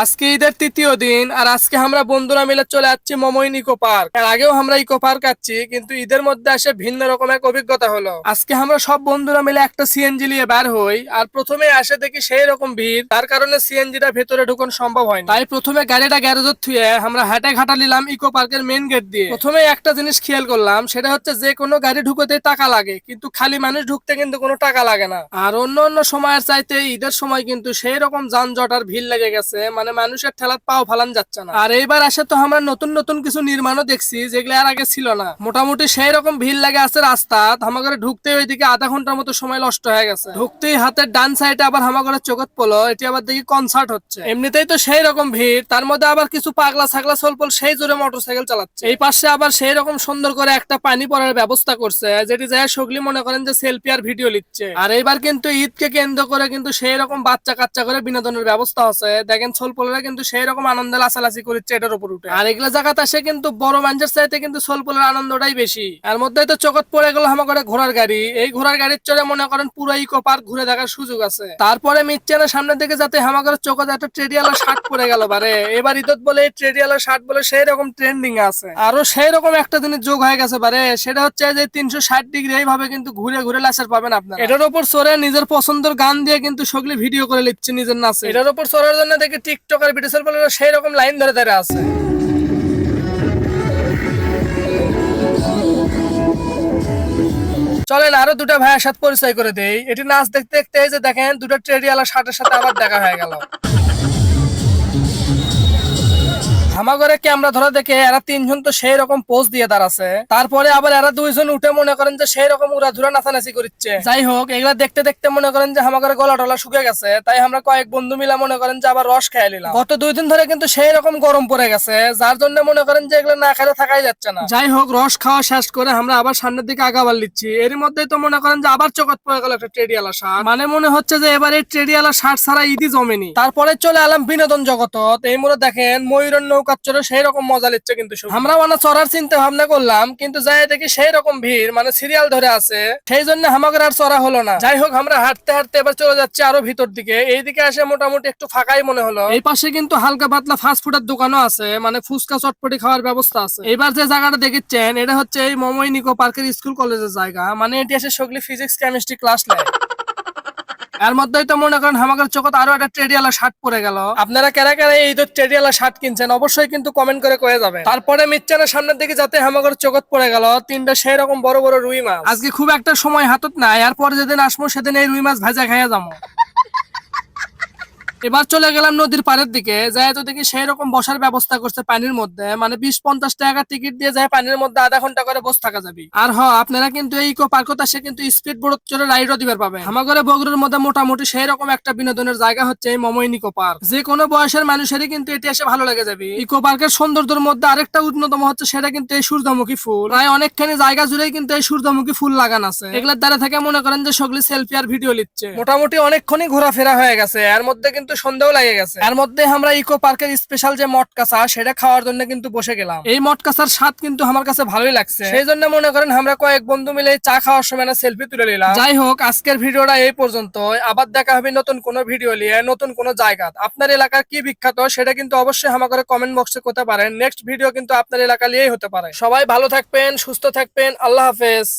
আজকে ঈদের তৃতীয় দিন আর আজকে আমরা বন্ধুরা মিলে চলে যাচ্ছি মমই ইকো পার্ক। এর আগেও আমরা ইকো পার্ক আছি, কিন্তু ঈদের মধ্যে আসে ভিন্ন রকম এক অভিজ্ঞতা হলো। আজকে আমরা সব বন্ধুরা মিলে একটা সিএনজি নিয়ে বের হই, আর প্রথমে আসে দেখি সেই রকম ভিড়, তার কারণে সিএনজিটা ভেতরে ঢুকানো সম্ভব হয়, তাই প্রথমে গাড়িটা গ্যারেজে থুয়ে আমরা হাঁটা ঘাটা নিলাম ইকো পার্কের মেইন গেট দিয়ে। প্রথমে একটা জিনিস খেয়াল করলাম, সেটা হচ্ছে যে কোনো গাড়ি ঢুকতে টাকা লাগে, কিন্তু খালি মানুষ ঢুকতে কিন্তু কোনো টাকা লাগে না। আর অন্য অন্য সময়ের চাইতে ঈদের সময় কিন্তু সেই রকম যানজট আর ভিড় লেগে গেছে, মানে মানুষের ঠেলাত পাও ফালান যাচ্ছে না। আর এইবার আসে তো আমরা নতুন নতুন কিছু নির্মাণও দেখছি, যেগুলো আর আগে ছিল না। মোটামুটি সেই রকম ভিড় লাগে আছে রাস্তা, হামাগরে ঢুকতে ওইদিকে আধা ঘন্টার মতো সময় নষ্ট হয়ে গেছে। ঢুকতেই হাতের ডান সাইডে আবার হামাগরে চোখত পড়লো এটি আবার দেখি কনসার্ট হচ্ছে। এমনিতেই তো সেই রকম ভিড়, তার মধ্যে আবার কিছু পাগলা ছাগলা সলপল সেই জোরে মোটরসাইকেল চালাচ্ছে। এই পাশে আবার সেই রকম সুন্দর করে একটা পানি পড়ার ব্যবস্থা করছে, যেটি যায় সগলি মনে করেন যে সেলফি আর ভিডিও লিখছে। আর এইবার কিন্তু ঈদকে কেন্দ্র করে কিন্তু সেই রকম বাচ্চা কাচ্চা করে বিনোদনের ব্যবস্থা আছে। দেখেন সোলপোলেরা কিন্তু সেই রকম আনন্দে লাচালাচি করছে এটার উপর উঠে। আর এগুলা জায়গাতে আসে কিন্তু বড় মানুষের চাইতে কিন্তু সোলপোলের আনন্দটাই বেশি। এর মধ্যে তো চোখত পড়ে গেল আমাকে ঘোড়ার গাড়ি। এই ঘোড়ার গাড়ির চড়ে মনে করেন পুরো ইকো পার্ক ঘুরে দেখার সুযোগ আছে। তারপরে মিচ্ছেনের সামনের দিকে যাতে আমাদের চোখে একটা ট্রেডিয়ালা শার্ট পরে গেল বারে। এবার ঈদত বলে এই ট্রেডিয়ালা শার্ট বলে সেই রকম ট্রেন্ডিং আছে। আরো সেই রকম একটা জিনিস যোগ হয়ে গেছে বারে, সেটা হচ্ছে যে 360 ডিগ্রি এইভাবে কিন্তু ঘুরে ঘুরে লাচার পাবেন আপনারা। এটার উপর চড়ে নিজের পছন্দের গান দিয়ে কিন্তু সগলি ভিডিও করে লিখছে নিজের নাচে। এটার উপর চড়ার জন্য দেখি টিকটক আর ভিডিও বলে সেই রকম লাইন ধরে ধরে আছে। চলেন আরো দুটা ভাইয়ের সাথে পরিচয় করে দেই। এটি নাচ দেখতে দেখতে এই যে দেখেন দুটো ট্রেডিয়ালা শার্টের সাথে আবার দেখা হয়ে গেল। হামাগরে ক্যামেরা ধরা দেখে এরা তিনজন তো সেই রকম পোজ দিয়ে দাঁড়াছে। তারপরে আবার এরা দুইজন উঠে মনে করেন যে সেই রকম উড়াধুরা নাচানাচি করছে। যাই হোক, এগুলা দেখতে দেখতে মনে করেন যে হামাগরে গলা টলা শুকে গেছে, তাই আমরা কয়েক বন্ধু মিলা মনে করেন যে আবার রস খেয়ে নিলাম। গত 2 দিন ধরে কিন্তু সেই রকম গরম পড়ে গেছে, যার জন্য মনে করেন যে এগুলো না খেলে থাকাই যাচ্ছে না। যাই হোক, রস খাওয়া শেষ করে আমরা আবার সামনের দিকে আগাবার লিচ্ছি। এর মধ্যেই তো মনে করেন যে আবার চোখত পড়ে গেল একটা ট্রেডিয়ালা শার্ট। মানে মনে হচ্ছে যে এবার এই ট্রেডিয়ালা শার্ট ছাড়া ঈদই জমেনি। তারপরে চলে এলাম বিনোদন জগৎ। এই মুহূর্তে দেখেন ময়ূরের নৌকার চড়ে সেই রকম মজা লিচ্ছে কিন্তু আমরা মানে চড়ার চিন্তা ভাবনা করলাম, কিন্তু যাই দেখি সেই রকম ভিড়, মানে সিরিয়াল ধরে আছে, সেই জন্য আমাদের আর চড়া হলো না। যাই হোক, আমরা হাঁটতে হাঁটতে এবার চলে যাচ্ছি আরো ভিতর দিকে। এইদিকে আসে মোটামুটি একটু ফাঁকাই মনে হলো। এই পাশে কিন্তু হালকা পাতলা ফাস্ট ফুডের দোকানও আছে, মানে ফুচকা চটপটি খাওয়ার ব্যবস্থা আছে। এবার যে জায়গাটা দেখেছেন এটা হচ্ছে এই মমই ইকো পার্কের স্কুল কলেজের জায়গা, মানে এটি এসে সগলি ফিজিক্স কেমিস্ট্রি ক্লাস নেয়। এর মধ্যেই তো মনে করেন আমাদের চোখত আরো একটা ট্রেডিয়ালা শার্ট পরে গেল। আপনারা কারা কারা এই ট্রেডিয়ালা শার্ট কিনছেন অবশ্যই কিন্তু কমেন্ট করে কয়ে যাবেন। তারপরে মিচ্ছানের সামনের দিকে যাতে আমাদের চোখত পড়ে গেল তিনটা সেই রকম বড় বড় রুই মাছ। আজকে খুব একটা সময় হাতত নাই, এরপরে যেদিন আসবো সেদিন এই রুই মাছ ভাজা খাইয়া যাবো। এবার চলে গেলাম নদীর পাড়ের দিকে, যাই তো দেখি সেই রকম বসার ব্যবস্থা করছে পানির মধ্যে, মানে 20-50 টাকা টিকিট দিয়ে যায় পানির মধ্যে আধা ঘন্টা করে বসে থাকা যাবে। আর আপনারা কিন্তু এই ইকো পার্কত আসে কিন্তু স্পিড বোট চড়ে রাইডও দিবার পাবে। আমাগরে বগুড়ার মধ্যে মোটামুটি সেই রকম একটা বিনোদনের জায়গা হচ্ছে এই মমই ইকো পার্ক। যে কোনো বয়সের মানুষেরই কিন্তু এটি এসে ভালো লেগে যাবে। ইকো পার্কের সৌন্দর্যের মধ্যে আরেকটা অন্যতম হচ্ছে সেটা কিন্তু এই সূর্যমুখী ফুল। প্রায় অনেকখানি জায়গা জুড়েই কিন্তু এই সূর্যমুখী ফুল লাগানো আছে। এগুলোর দ্বারা থেকে মনে করেন যে সগলি সেলফি আর ভিডিও লিখছে। মোটামুটি অনেকক্ষণই ঘোরাফেরা হয়ে গেছে, এর মধ্যে কিন্তু সন্ধ্যাও লাগে গেছে। এর মধ্যে আমরা ইকো পার্কের স্পেশাল যে মটকাসা সেটা খাওয়ার জন্য কিন্তু বসে গেলাম। এই মটকাসার স্বাদ কিন্তু আমার কাছে ভালোই লাগছে, সেই জন্য মনে করেন আমরা কয়েক বন্ধু মিলে চা খাওয়ার সময় না সেলফি তুলে নিলাম। যাই হোক, আজকের ভিডিওটা এই পর্যন্ত। আবার দেখা হবে নতুন কোনো ভিডিও নিয়ে নতুন কোনো জায়গা। আপনার এলাকার কি বিখ্যাত সেটা কিন্তু অবশ্যই আমাকে কমেন্ট বক্সে করতে পারেন। নেক্সট ভিডিও কিন্তু আপনার এলাকা নিয়েই হতে পারে। সবাই ভালো থাকবেন, সুস্থ থাকবেন, আল্লাহ হাফেজ।